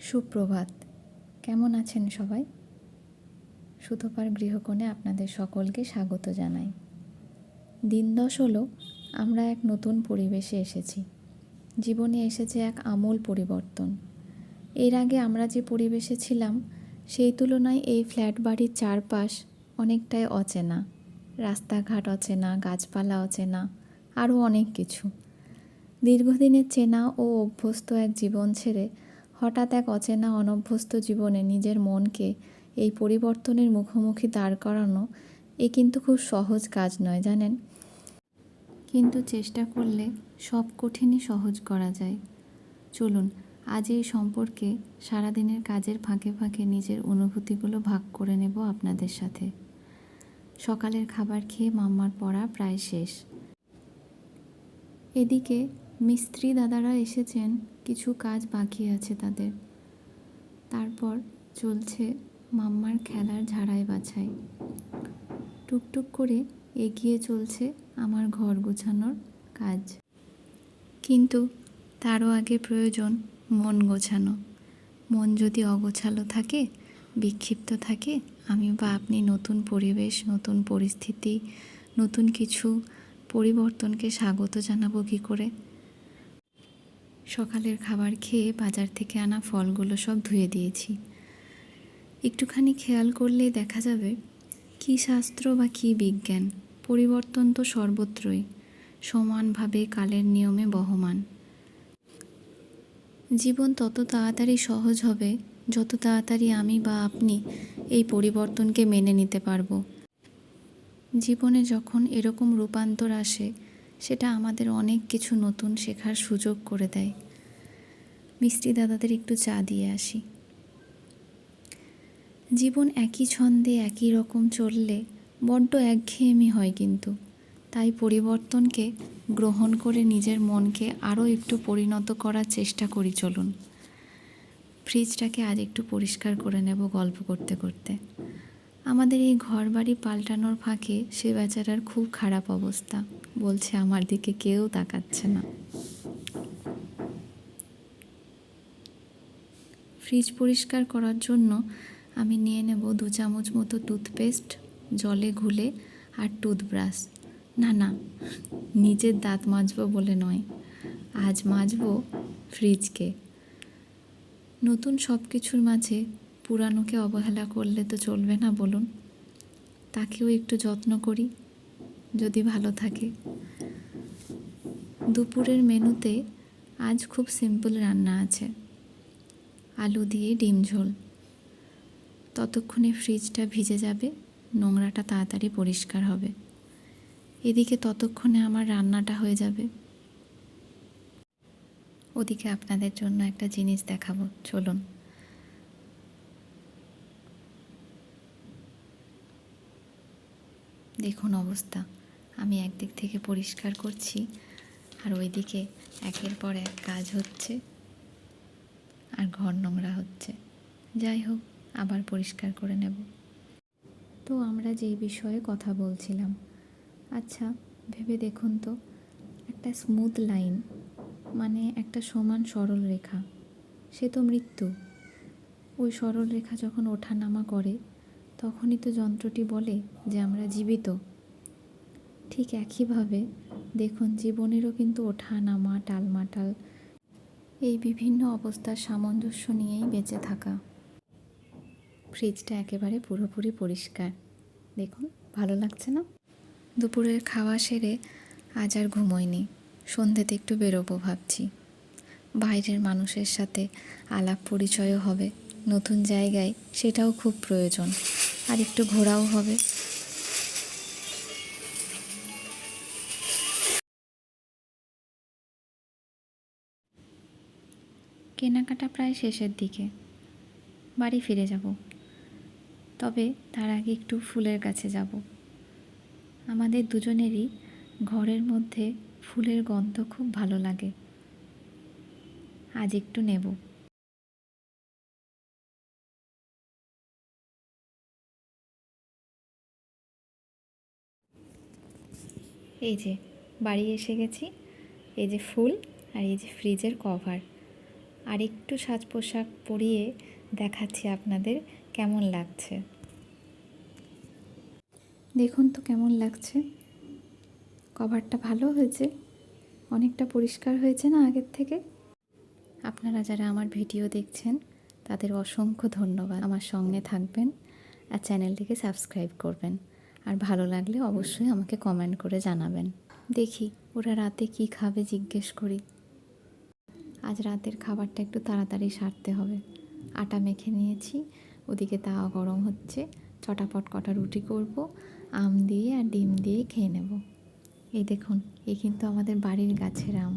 সুপ্রভাত। কেমন আছেন সবাই? সুতপার গৃহকোণে আপনাদের সকলকে স্বাগত জানাই। দিন 10 হলো আমরা এক নতুন পরিবেশে এসেছি। জীবনে এসেছে এক আমূল পরিবর্তন। এর আগে আমরা যে পরিবেশে ছিলাম সেই তুলনায় এই ফ্ল্যাট বাড়ির চারপাশ অনেকটাই অচেনা। রাস্তাঘাট অচেনা, গাছপালা অচেনা, আরও অনেক কিছু। দীর্ঘদিনের চেনা ও অভ্যস্ত এক জীবন ছেড়ে হঠাৎ এক অচেনা অনভ্যস্ত জীবনে নিজের মনকে এই পরিবর্তনের মুখোমুখি দাঁড় করানো কিন্তু খুব সহজ কাজ নয়, জানেন। কিন্তু চেষ্টা করলে সব কঠিনই সহজ করা যায়। চলুন আজ এই সম্পর্কে সারাদিনের কাজের ফাঁকে ফাঁকে নিজের অনুভূতিগুলো ভাগ করে নেব আপনাদের সাথে। সকালের খাবার খেয়ে মাম্মার পড়া প্রায় শেষ। এদিকে মিস্ত্রি দাদারা এসেছেন, কিছু কাজ বাকি আছে তাদের। তারপর চলছে মাম্মার খেলার ঝাড়াই বাছাই। টুকটুক করে এগিয়ে চলছে আমার ঘর গোছানোর কাজ। কিন্তু তারও আগে প্রয়োজন মন গোছানো। মন যদি অগোছালো থাকে, বিক্ষিপ্ত থাকে, আমি বা আপনি নতুন পরিবেশ, নতুন পরিস্থিতি, নতুন কিছু পরিবর্তনকে স্বাগত জানাবো কী করে? সকালের খাবার খেয়ে বাজার থেকে আনা ফলগুলো সব ধুয়ে দিয়েছি। একটুখানি খেয়াল করলেই দেখা যাবে কী শাস্ত্র বা কী বিজ্ঞান, পরিবর্তন তো সর্বত্রই, সমানভাবে কালের নিয়মে বহমান। জীবন তত তাড়াতাড়ি সহজ হবে যত তাড়াতাড়ি আমি বা আপনি এই পরিবর্তনকে মেনে নিতে পারবো। জীবনে যখন এরকম রূপান্তর আসে, সেটা আমাদের অনেক কিছু নতুন শেখার সুযোগ করে দেয়। মিস্ত্রি দাদাদের একটু চা দিয়ে আসি। জীবন একই ছন্দে একই রকম চললে বড্ড একঘেয়েমি হয়, কিন্তু তাই পরিবর্তনকে গ্রহণ করে নিজের মনকে আরও একটু পরিণত করার চেষ্টা করি। চলুন ফ্রিজটাকে আজ একটু পরিষ্কার করে নেব গল্প করতে করতে। আমাদের এই ঘর বাড়ি পাল্টানোর ফাঁকে সে বেচারার খুব খারাপ অবস্থা, বলছে আমার দিকে কেউ তাকাচ্ছে না। ফ্রিজ পরিষ্কার করার জন্য আমি নিয়ে নেব 2 চামচ মতো টুথপেস্ট, জলে ঘুলে, আর টুথব্রাশ। না, নিজের দাঁত মাজবো বলে নয়, আজ মাজবো ফ্রিজকে। নতুন সব কিছুর মাঝে পুরানোকে অবহেলা করলে তো চলবে না, বলুন। তাকেও একটু যত্ন করি, যদি ভালো থাকে। দুপুরের মেনুতে আজ খুব সিম্পল রান্না আছে, আলু দিয়ে ডিম ঝোল। ততক্ষণে ফ্রিজটা ভিজে যাবে, নোংরাটা তাড়াতাড়ি পরিষ্কার হবে। এদিকে ততক্ষণে আমার রান্নাটা হয়ে যাবে। ওদিকে আপনাদের জন্য একটা জিনিস দেখাবো, চলুন। দেখুন অবস্থা, আমি একদিক থেকে পরিষ্কার করছি আর ওইদিকে একের পর এক কাজ হচ্ছে আর ঘর নোংরা হচ্ছে। যাই হোক, আবার পরিষ্কার করে নেব। তো আমরা যেই বিষয়ে কথা বলছিলাম, আচ্ছা ভেবে দেখুন তো, একটা স্মুথ লাইন মানে একটা সমান সরল রেখা, সে তো মৃত্যু। ওই সরল রেখা যখন ওঠানামা করে তখনই তো যন্ত্রটি বলে যে আমরা জীবিত। ঠিক একইভাবে দেখুন, জীবনেরও কিন্তু ওঠা নামা, টালমাটাল, এই বিভিন্ন অবস্থার সামঞ্জস্য নিয়েই বেঁচে থাকা। ফ্রিজটা একেবারে পুরোপুরি পরিষ্কার, দেখুন ভালো লাগছে না? দুপুরের খাওয়া সেরে আজ আর ঘুমোইনি, সন্ধ্যেতে একটু বেরোবো ভাবছি। বাইরের মানুষের সাথে আলাপ পরিচয়ও হবে, নতুন জায়গায়, সেটাও খুব প্রয়োজন, আর একটু ঘোরাও হবে। কেনাকাটা প্রায় শেষের দিকে, বাড়ি ফিরে যাব। তবে তার আগে একটু ফুলের কাছে যাব। আমাদের দুজনেরই ঘরের মধ্যে ফুলের গন্ধ খুব ভালো লাগে, আজ একটু নেব। এই যে বাড়ি এসে গেছি, এই যে ফুল, আর এই যে ফ্রিজের কভার। আর একটু সাজ পোশাক পরিয়ে দেখাচ্ছি আপনাদের কেমন লাগছে। দেখুন তো কেমন লাগছে। কভারটা ভালো হয়েছে, অনেকটা পরিষ্কার হয়েছে না আগের থেকে। আপনারা যারা আমার ভিডিও দেখছেন তাদের অসংখ্য ধন্যবাদ। আমার সঙ্গে থাকবেন আর চ্যানেলটিকে সাবস্ক্রাইব করবেন। আর ভালো লাগলে অবশ্যই আমাকে কমেন্ট করে জানাবেন। দেখি ওরা রাতে কি খাবে জিজ্ঞেস করি। আজ রাতের খাবারটা একটু তাড়াতাড়ি সারতে হবে। আটা মেখে নিয়েছি, ওদিকে তাওয়া গরম হচ্ছে, চটাপট কটা রুটি করব, আম দিয়ে আর ডিম দিয়ে খেয়ে নেব। এই দেখুন, এই কিন্তু আমাদের বাড়ির গাছের আম,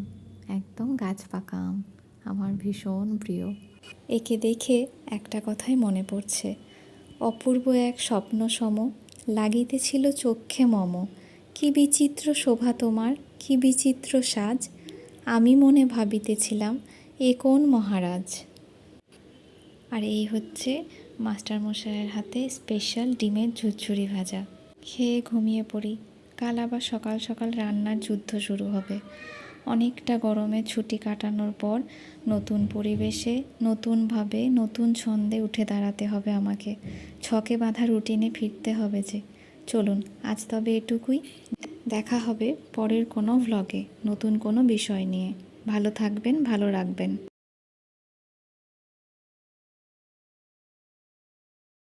একদম গাছ পাকা আম, আমার ভীষণ প্রিয়। একে দেখে একটা কথাই মনে পড়ছে, অপূর্ব এক স্বপ্ন সম লাগিতেছিল চক্ষে মম, কি বিচিত্র শোভা তোমার, কি বিচিত্র সাজ, আমি মনে ভাবিতেছিলাম এ কোন মহারাজ। আর এই হচ্ছে মাস্টারমশাইয়ের হাতে স্পেশাল ডিমের ঝুরঝুরি ভাজা। খেয়ে ঘুমিয়ে পড়ি, কাল আবার সকাল সকাল রান্নার যুদ্ধ শুরু হবে। অনেকটা গরমে ছুটি কাটানোর পর নতুন পরিবেশে, নতুনভাবে, নতুন ছন্দে উঠে দাঁড়াতে হবে আমাকে। ছকে বাঁধা রুটিনে ফিরতে হবে যে। চলুন আজ তবে এটুকুই। দেখা হবে পরের কোনো ভ্লগে নতুন কোনো বিষয় নিয়ে। ভালো থাকবেন, ভালো রাখবেন।